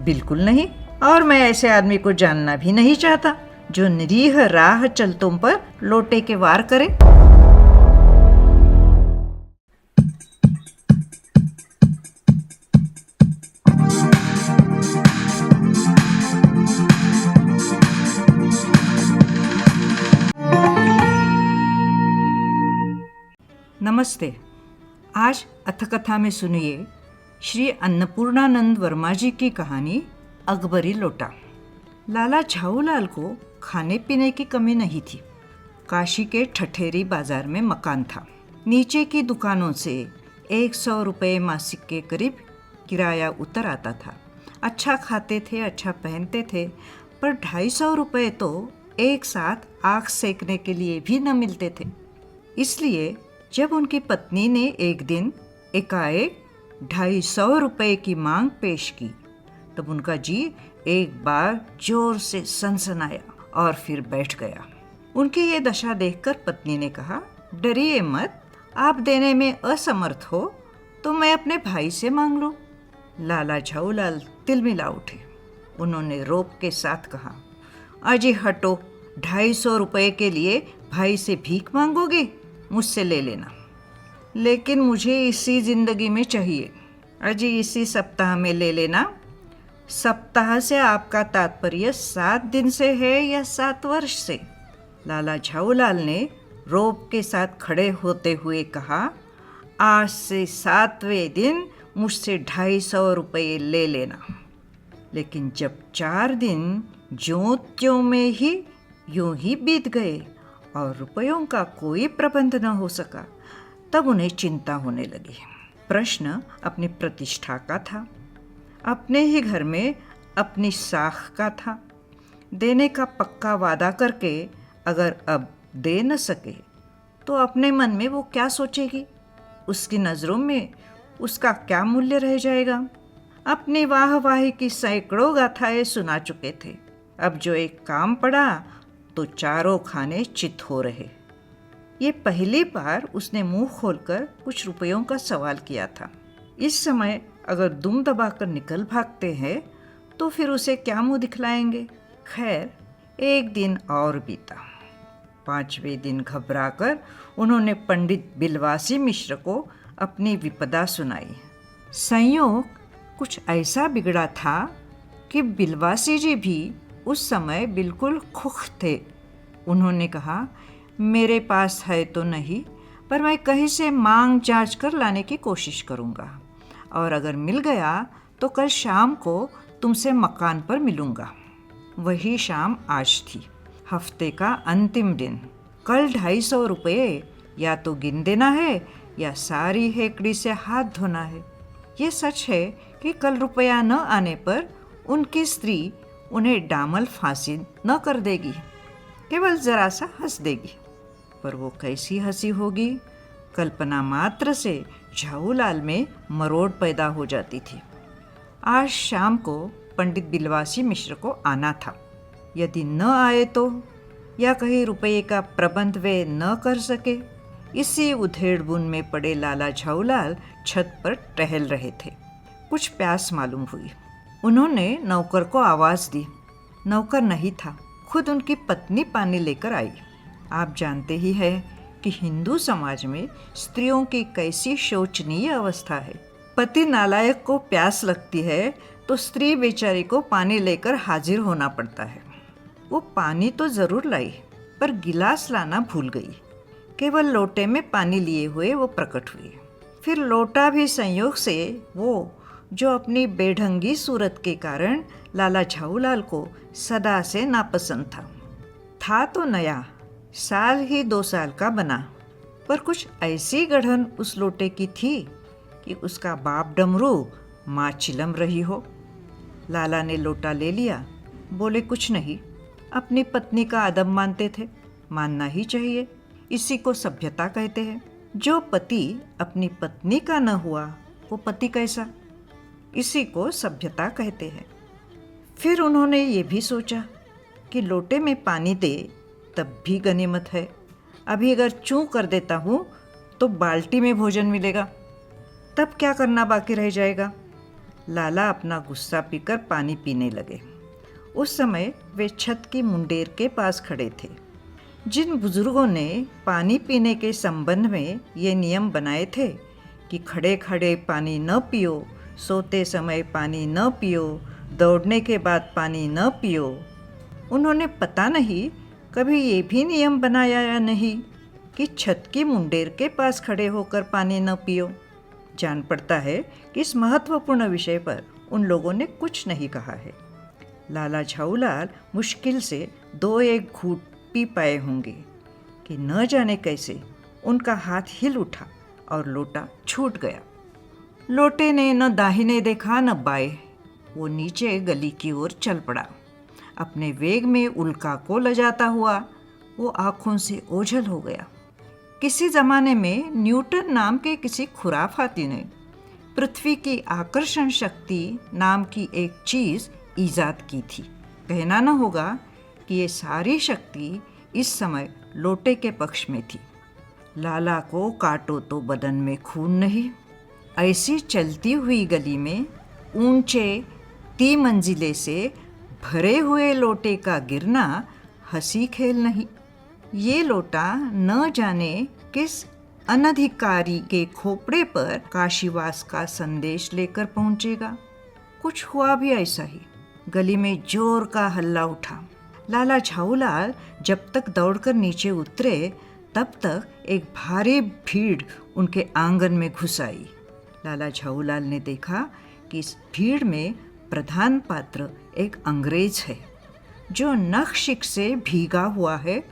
बिल्कुल नहीं, और मैं ऐसे आदमी को जानना भी नहीं चाहता जो निरीह राह चलतों पर लोटे के वार करे। नमस्ते। आज अथकथा में सुनिए श्री अन्नपूर्णानंद वर्मा जी की कहानी अकबरी लोटा। लाला झाऊलाल को खाने पीने की कमी नहीं थी। काशी के ठठेरी बाजार में मकान था। नीचे की दुकानों से 100 रुपये मासिक के करीब किराया उतर आता था। अच्छा खाते थे, अच्छा पहनते थे, पर 250 रुपये तो एक साथ आँख सेकने के लिए भी न मिलते थे। इसलिए जब उनकी पत्नी ने एक दिन एकाएक 250 रुपये की मांग पेश की, तब उनका जी एक बार जोर से सनसनाया और फिर बैठ गया। उनकी ये दशा देखकर पत्नी ने कहा, डरिए मत, आप देने में असमर्थ हो तो मैं अपने भाई से मांग लूं। लाला झाऊलाल तिलमिला उठे। उन्होंने रोब के साथ कहा, अजी हटो, 250 रुपये के लिए भाई से भीख मांगोगे? मुझसे ले लेना, लेकिन मुझे इसी जिंदगी में चाहिए। अजी इसी सप्ताह में ले लेना। सप्ताह से आपका तात्पर्य 7 दिन से है या 7 वर्ष से? लाला झाऊलाल ने रोब के साथ खड़े होते हुए कहा, आज से 7वें दिन मुझसे 250 रुपये ले लेना। लेकिन जब 4 दिन ज्यों त्यों में ही यूं ही बीत गए और रुपयों का कोई प्रबंध न हो सका, तब उन्हें चिंता होने लगी। प्रश्न अपनी प्रतिष्ठा का था, अपने ही घर में अपनी साख का था। देने का पक्का वादा करके अगर अब दे न सके तो अपने मन में वो क्या सोचेगी? उसकी नज़रों में उसका क्या मूल्य रह जाएगा? अपनी वाहवाही की सैकड़ों गाथाएं सुना चुके थे। अब जो एक काम पड़ा तो चारों खाने चित हो रहे। ये पहली बार उसने मुंह खोलकर कुछ रुपयों का सवाल किया था। इस समय अगर दुम दबाकर निकल भागते हैं तो फिर उसे क्या मुंह दिखलाएंगे? खैर, एक दिन और बीता। 5वें दिन घबराकर उन्होंने पंडित बिलवासी मिश्र को अपनी विपदा सुनाई। संयोग कुछ ऐसा बिगड़ा था कि बिलवासी जी भी उस समय बिल्कुल खुश थे। उन्होंने कहा, मेरे पास है तो नहीं, पर मैं कहीं से मांग जांच कर लाने की कोशिश करूँगा, और अगर मिल गया तो कल शाम को तुमसे मकान पर मिलूँगा। वही शाम आज थी, हफ्ते का अंतिम दिन। कल 250 रुपये या तो गिन देना है या सारी हेकड़ी से हाथ धोना है। ये सच है कि कल रुपया न आने पर उनकी स्त्री उन्हें डामल फांसी न कर देगी, केवल जरा सा हंस देगी। पर वो कैसी हंसी होगी? कल्पना मात्र से झाऊलाल में मरोड़ पैदा हो जाती थी। आज शाम को पंडित बिलवासी मिश्र को आना था। यदि न आए तो, या कहीं रुपये का प्रबंध वे न कर सके। इसी उधेड़बुन में पड़े लाला झाऊलाल छत पर टहल रहे थे। कुछ प्यास मालूम हुई। उन्होंने नौकर को आवाज़ दी। नौकर नहीं था, खुद उनकी पत्नी पानी लेकर आई। आप जानते ही हैं कि हिंदू समाज में स्त्रियों की कैसी शोचनीय अवस्था है। पति नालायक को प्यास लगती है तो स्त्री बेचारी को पानी लेकर हाजिर होना पड़ता है। वो पानी तो ज़रूर लाई, पर गिलास लाना भूल गई। केवल लोटे में पानी लिए हुए वो प्रकट हुई। फिर लोटा भी संयोग से वो जो अपनी बेढंगी सूरत के कारण लाला झाऊलाल को सदा से नापसंद था तो नया, साल ही 2 साल का बना, पर कुछ ऐसी गढ़न उस लोटे की थी कि उसका बाप डमरू माँ चिलम रही हो। लाला ने लोटा ले लिया, बोले कुछ नहीं, अपनी पत्नी का अदब मानते थे, मानना ही चाहिए, इसी को सभ्यता कहते हैं। जो पति अपनी पत्नी का न हुआ वो पति कैसा, इसी को सभ्यता कहते हैं। फिर उन्होंने ये भी सोचा कि लोटे में पानी दे तब भी गनीमत है। अभी अगर चूं कर देता हूँ तो बाल्टी में भोजन मिलेगा, तब क्या करना बाकी रह जाएगा। लाला अपना गुस्सा पीकर पानी पीने लगे। उस समय वे छत की मुंडेर के पास खड़े थे। जिन बुजुर्गों ने पानी पीने के संबंध में ये नियम बनाए थे कि खड़े खड़े पानी न पियो, सोते समय पानी न पियो, दौड़ने के बाद पानी न पियो, उन्होंने पता नहीं कभी ये भी नियम बनाया या नहीं कि छत की मुंडेर के पास खड़े होकर पानी न पियो। जान पड़ता है कि इस महत्वपूर्ण विषय पर उन लोगों ने कुछ नहीं कहा है। लाला झाऊलाल मुश्किल से 2-1 घूंट पी पाए होंगे कि न जाने कैसे उनका हाथ हिल उठा और लोटा छूट गया। लोटे ने न दाहिने देखा न बाएं, वो नीचे गली की ओर चल पड़ा। अपने वेग में उल्का को लजाता हुआ वो आँखों से ओझल हो गया। किसी ज़माने में न्यूटन नाम के किसी खुराफाती ने पृथ्वी की आकर्षण शक्ति नाम की एक चीज़ ईजाद की थी। कहना न होगा कि ये सारी शक्ति इस समय लोटे के पक्ष में थी। लाला को काटो तो बदन में खून नहीं। ऐसी चलती हुई गली में ऊंचे 3 मंजिले से भरे हुए लोटे का गिरना हंसी खेल नहीं। ये लोटा न जाने किस अनधिकारी के खोपड़े पर काशीवास का संदेश लेकर पहुंचेगा। कुछ हुआ भी ऐसा ही। गली में जोर का हल्ला उठा। लाला झाऊलाल जब तक दौड़कर नीचे उतरे तब तक एक भारी भीड़ उनके आंगन में घुस आई। लाला झाऊलाल ने देखा कि इस भीड़ में प्रधान पात्र एक अंग्रेज है जो नख-शिख से भीगा हुआ है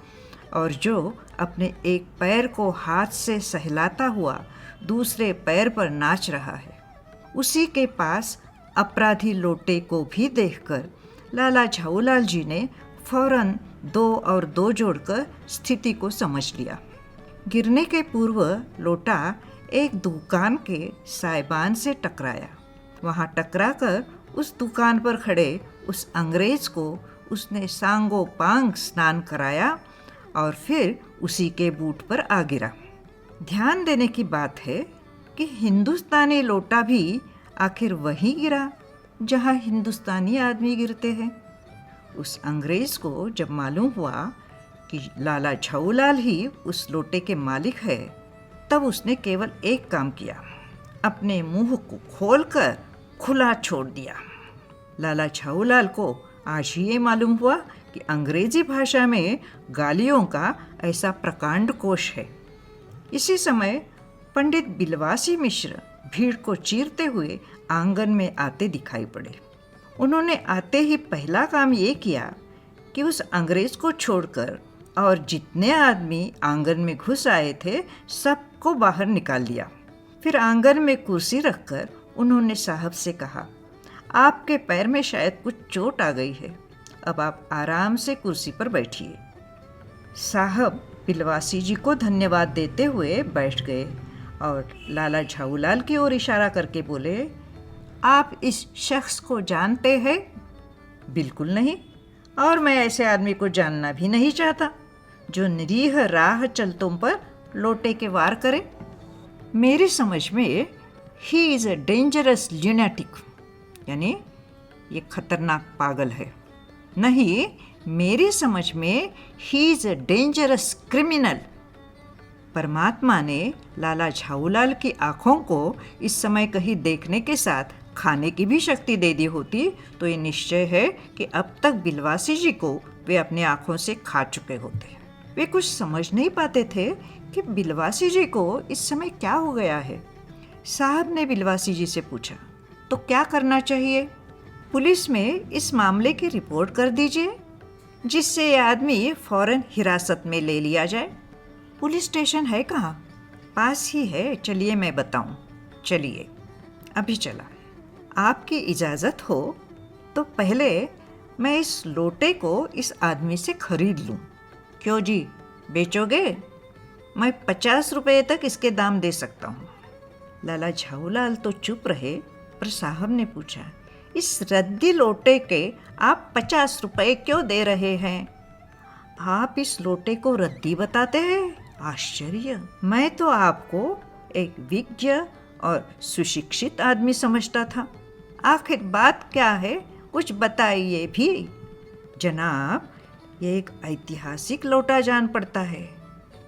और जो अपने एक पैर को हाथ से सहलाता हुआ दूसरे पैर पर नाच रहा है। उसी के पास अपराधी लोटे को भी देखकर लाला झाऊलाल जी ने फौरन 2 और 2 जोड़कर स्थिति को समझ लिया। गिरने के पूर्व लोटा एक दुकान के साइबान से टकराया। वहाँ टकराकर उस दुकान पर खड़े उस अंग्रेज को उसने सांगो पांग स्नान कराया और फिर उसी के बूट पर आ गिरा। ध्यान देने की बात है कि हिंदुस्तानी लोटा भी आखिर वहीं गिरा जहाँ हिंदुस्तानी आदमी गिरते हैं। उस अंग्रेज को जब मालूम हुआ कि लाला झाऊलाल ही उस लोटे के मालिक है, तब उसने केवल एक काम किया, अपने मुंह को खोलकर खुला छोड़ दिया। लाला झाऊलाल को आज ही ये मालूम हुआ कि अंग्रेजी भाषा में गालियों का ऐसा प्रकांड कोश है। इसी समय पंडित बिलवासी मिश्र भीड़ को चीरते हुए आंगन में आते दिखाई पड़े। उन्होंने आते ही पहला काम ये किया कि उस अंग्रेज को छोड़कर और जितने आदमी आंगन में घुस आए थे सबको बाहर निकाल लिया। फिर आंगन में कुर्सी रखकर उन्होंने साहब से कहा, आपके पैर में शायद कुछ चोट आ गई है, अब आप आराम से कुर्सी पर बैठिए। साहब बिलवासी जी को धन्यवाद देते हुए बैठ गए और लाला झाऊलाल की ओर इशारा करके बोले, आप इस शख्स को जानते हैं? बिल्कुल नहीं, और मैं ऐसे आदमी को जानना भी नहीं चाहता जो निरीह राह चलतों पर लोटे के वार करे। मेरी समझ में he is a dangerous lunatic, यानी ये खतरनाक पागल है। नहीं, मेरी समझ में he is a dangerous criminal. परमात्मा ने लाला झाऊलाल की आँखों को इस समय कहीं देखने के साथ खाने की भी शक्ति दे दी होती तो ये निश्चय है कि अब तक बिलवासी जी को वे अपनी आँखों से खा चुके होते। वे कुछ समझ नहीं पाते थे कि बिलवासी जी को इस समय क्या हो गया है। साहब ने बिलवासी जी से पूछा, तो क्या करना चाहिए? पुलिस में इस मामले की रिपोर्ट कर दीजिए जिससे ये आदमी फौरन हिरासत में ले लिया जाए। पुलिस स्टेशन है कहाँ? पास ही है, चलिए मैं बताऊँ। चलिए, अभी चला। आपकी इजाज़त हो तो पहले मैं इस लोटे को इस आदमी से खरीद लूँ। क्यों जी, बेचोगे? मैं 50 रुपये तक इसके दाम दे सकता हूँ। लाला झाऊलाल तो चुप रहे, पर साहब ने पूछा, इस रद्दी लोटे के आप 50 रुपये क्यों दे रहे हैं? आप इस लोटे को रद्दी बताते हैं? आश्चर्य! मैं तो आपको एक विज्ञ और सुशिक्षित आदमी समझता था। आखिर बात क्या है, कुछ बताइए भी। जनाब, ये एक ऐतिहासिक लोटा जान पड़ता है।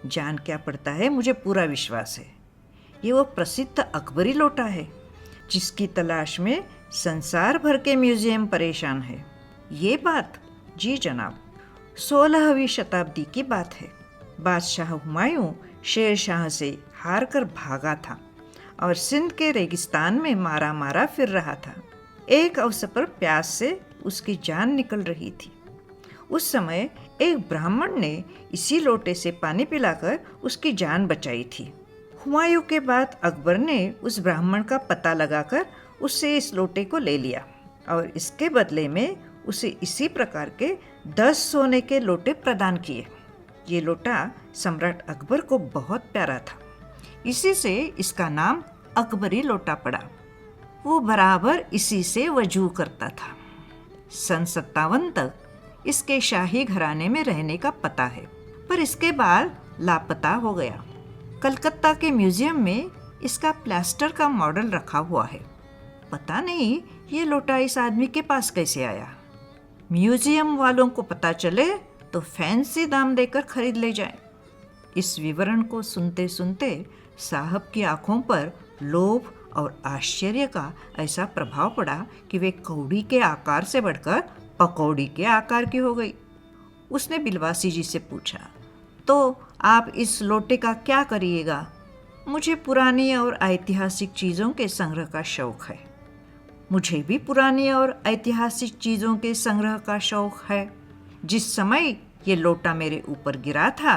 जान क्या पड़ता है, मुझे पूरा विश्वास है। ये वो प्रसिद्ध अकबरी लोटा है जिसकी तलाश में संसार भर के म्यूजियम परेशान है। ये बात? जी जनाब, 16वीं शताब्दी की बात है। बादशाह हुमायूं शेर शाह से हार कर भागा था और सिंध के रेगिस्तान में मारा मारा फिर रहा था। एक अवसर पर प्यास से उसकी जान निकल रही थी। उस समय एक ब्राह्मण ने इसी लोटे से पानी पिलाकर उसकी जान बचाई थी। हुमायूं के बाद अकबर ने उस ब्राह्मण का पता लगाकर उससे इस लोटे को ले लिया और इसके बदले में उसे इसी प्रकार के 10 सोने के लोटे प्रदान किए। ये लोटा सम्राट अकबर को बहुत प्यारा था, इसी से इसका नाम अकबरी लोटा पड़ा। वो बराबर इसी से वजू करता था। सन 57 तक इसके शाही घराने में रहने का पता है, पर इसके बाद लापता हो गया। कलकत्ता के म्यूजियम में इसका प्लास्टर का मॉडल रखा हुआ है। पता नहीं ये लोटा इस आदमी के पास कैसे आया। म्यूजियम वालों को पता चले तो फैंसी दाम देकर खरीद ले जाएं। इस विवरण को सुनते सुनते साहब की आंखों पर लोभ और आश्चर्य का ऐसा प्रभाव पड़ा कि वे कौड़ी के आकार से बढ़कर पकौड़ी के आकार की हो गई। उसने बिलवासी जी से पूछा, तो आप इस लोटे का क्या करिएगा? मुझे पुरानी और ऐतिहासिक चीज़ों के संग्रह का शौक है। मुझे भी पुरानी और ऐतिहासिक चीज़ों के संग्रह का शौक है। जिस समय ये लोटा मेरे ऊपर गिरा था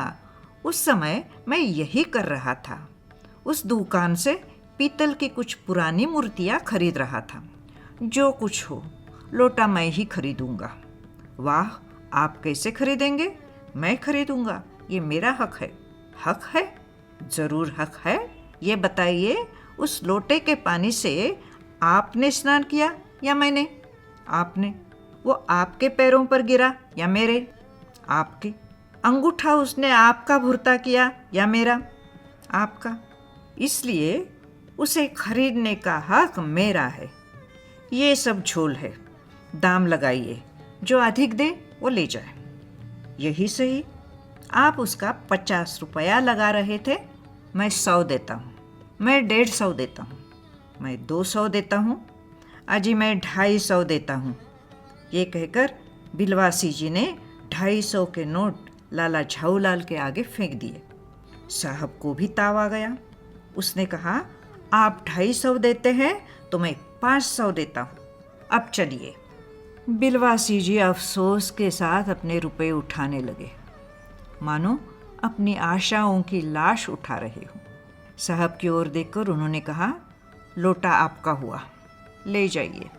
उस समय मैं यही कर रहा था। उस दुकान से पीतल की कुछ पुरानी मूर्तियाँ खरीद रहा था। जो कुछ हो, लोटा मैं ही खरीदूंगा। वाह, आप कैसे खरीदेंगे? मैं खरीदूंगा, ये मेरा हक है। हक है? ज़रूर हक है। ये बताइए, उस लोटे के पानी से आपने स्नान किया या मैंने? आपने। वो आपके पैरों पर गिरा या मेरे? आपके। अंगूठा उसने आपका भुरता किया या मेरा? आपका। इसलिए उसे खरीदने का हक मेरा है। ये सब झोल है। दाम लगाइए, जो अधिक दे वो ले जाए। यही सही, आप उसका 50 रुपया लगा रहे थे। मैं 100 देता हूँ, मैं 150 देता हूँ, मैं 200 देता हूँ, अजी मैं 250 देता हूँ। ये कहकर बिलवासी जी ने 250 के नोट लाला झाऊलाल के आगे फेंक दिए। साहब को भी ताव आ गया। उसने कहा, आप 250 देते हैं तो मैं 500 देता हूँ। अब चलिए। बिलवासी जी अफसोस के साथ अपने रुपए उठाने लगे, मानो अपनी आशाओं की लाश उठा रहे हो। साहब की ओर देखकर उन्होंने कहा, लोटा आपका हुआ, ले जाइए।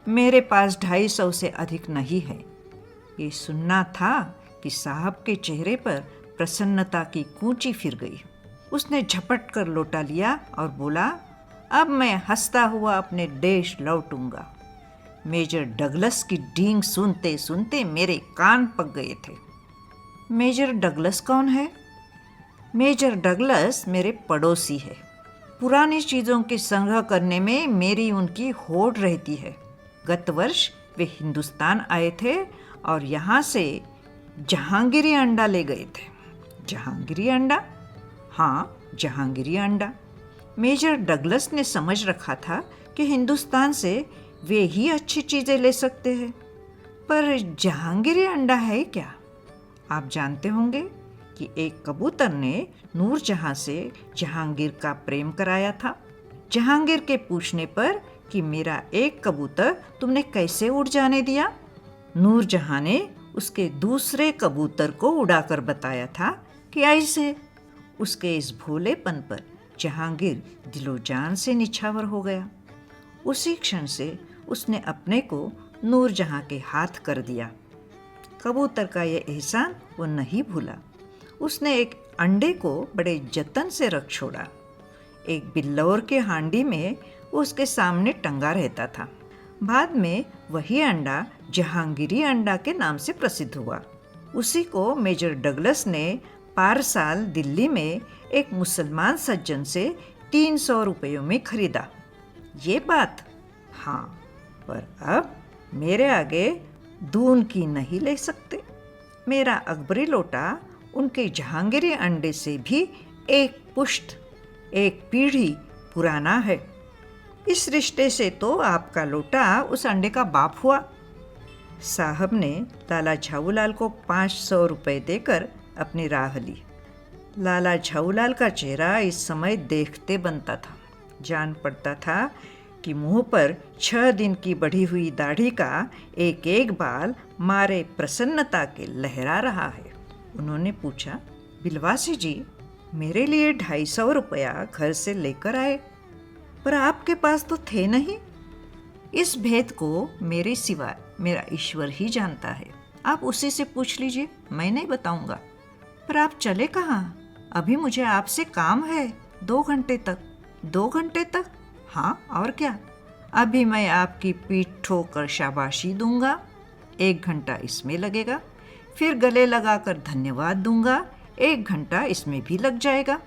मेरे पास 250 से अधिक नहीं है। ये सुनना था कि साहब के चेहरे पर प्रसन्नता की कूंची फिर गई। उसने झपट कर लोटा लिया और बोला, अब मैं हंसता हुआ अपने देश लौटूंगा। मेजर डगलस की डींग सुनते सुनते मेरे कान पक गए थे। मेजर डगलस कौन है? मेजर डगलस मेरे पड़ोसी है। पुरानी चीज़ों के संग्रह करने में मेरी उनकी होड़ रहती है। गत वर्ष वे हिंदुस्तान आए थे और यहाँ से जहांगीरी अंडा ले गए थे। जहांगीरी अंडा? हाँ, जहांगीरी अंडा। मेजर डगलस ने समझ रखा था कि हिंदुस्तान से वे ही अच्छी चीज़ें ले सकते हैं। पर जहांगीरी अंडा है क्या? आप जानते होंगे कि एक कबूतर ने नूरजहां से जहांगीर का प्रेम कराया था। जहांगीर के पूछने पर कि मेरा एक कबूतर तुमने कैसे उड़ जाने दिया, नूरजहां ने उसके दूसरे कबूतर को उड़ाकर बताया था कि ऐसे। उसके इस भोलेपन पर जहांगीर दिलो जान से निछावर हो गया। उसी क्षण से उसने अपने को नूरजहां के हाथ कर दिया। कबूतर का यह एहसान वो नहीं भूला। उसने एक अंडे को बड़े जतन से रख छोड़ा। एक बिल्लौर के हांडी में वो उसके सामने टंगा रहता था। बाद में वही अंडा जहांगीरी अंडा के नाम से प्रसिद्ध हुआ। उसी को मेजर डगलस ने पारसाल दिल्ली में एक मुसलमान सज्जन से 300 रुपयों में खरीदा। ये बात? हाँ, पर अब मेरे आगे दून की नहीं ले सकते। मेरा अकबरी लोटा उनके जहांगीरी अंडे से भी एक पुश्त, एक पीढ़ी पुराना है। इस रिश्ते से तो आपका लोटा उस अंडे का बाप हुआ। साहब ने लाला झाऊलाल को 500 रुपये देकर अपनी राह ली। लाला झाऊलाल का चेहरा इस समय देखते बनता था। जान पड़ता था कि मुंह पर 6 दिन की बढ़ी हुई दाढ़ी का एक एक बाल मारे प्रसन्नता के लहरा रहा है। उन्होंने पूछा, बिलवासी जी, मेरे लिए 250 रुपया घर से लेकर आए, पर आपके पास तो थे नहीं। इस भेद को मेरे सिवा मेरा ईश्वर ही जानता है। आप उसी से पूछ लीजिए, मैं नहीं बताऊंगा। पर आप चले कहाँ? अभी मुझे आपसे काम है 2 घंटे तक। 2 घंटे तक? हाँ, और क्या। अभी मैं आपकी पीठ ठोकर शाबाशी दूंगा, 1 घंटा इसमें लगेगा। फिर गले लगाकर धन्यवाद दूंगा, 1 घंटा इसमें भी लग जाएगा।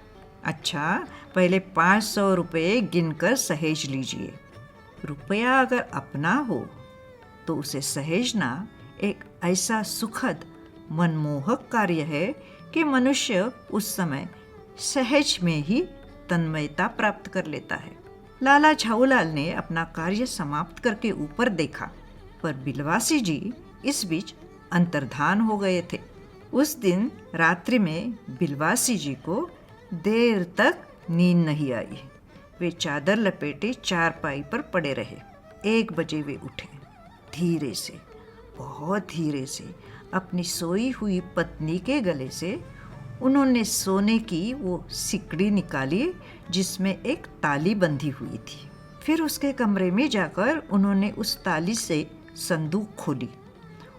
अच्छा, पहले 500 रुपये गिनकर सहेज लीजिए। रुपया अगर अपना हो तो उसे सहेजना एक ऐसा सुखद मनमोहक कार्य है कि मनुष्य उस समय सहज में ही तन्मयता प्राप्त कर लेता है। लाला झाऊलाल ने अपना कार्य समाप्त करके ऊपर देखा, पर बिलवासी जी इस बीच अंतर्धान हो गए थे। उस दिन रात्रि में बिलवासी जी को देर तक नींद नहीं आई। वे चादर लपेटे चारपाई पर पड़े रहे। 1 बजे वे उठे। धीरे से, बहुत धीरे से अपनी सोई हुई पत्नी के गले से उन्होंने सोने की वो सिकड़ी निकाली जिसमें एक ताली बंधी हुई थी। फिर उसके कमरे में जाकर उन्होंने उस ताली से संदूक खोली।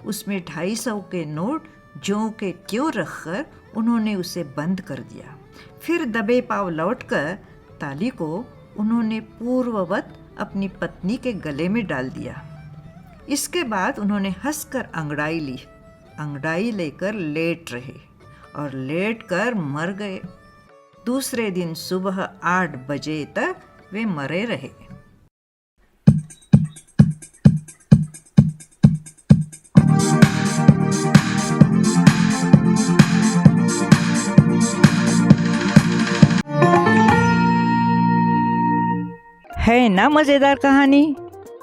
उसमें 250 के नोट ज्यों के त्यों रखकर उन्होंने उसे बंद कर दिया। फिर दबे पांव लौटकर ताली को उन्होंने पूर्ववत अपनी पत्नी के गले में डाल दिया। इसके बाद उन्होंने हंसकर अंगड़ाई ली। अंगड़ाई लेकर लेट रहे और लेट कर मर गए। दूसरे दिन सुबह 8 बजे तक वे मरे रहे। है ना मज़ेदार कहानी?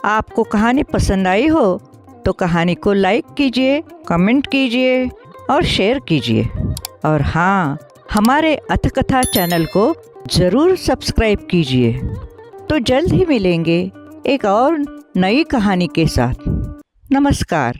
आपको कहानी पसंद आई हो तो कहानी को लाइक कीजिए, कमेंट कीजिए और शेयर कीजिए। और हाँ, हमारे अथकथा चैनल को ज़रूर सब्सक्राइब कीजिए। तो जल्द ही मिलेंगे एक और नई कहानी के साथ। नमस्कार।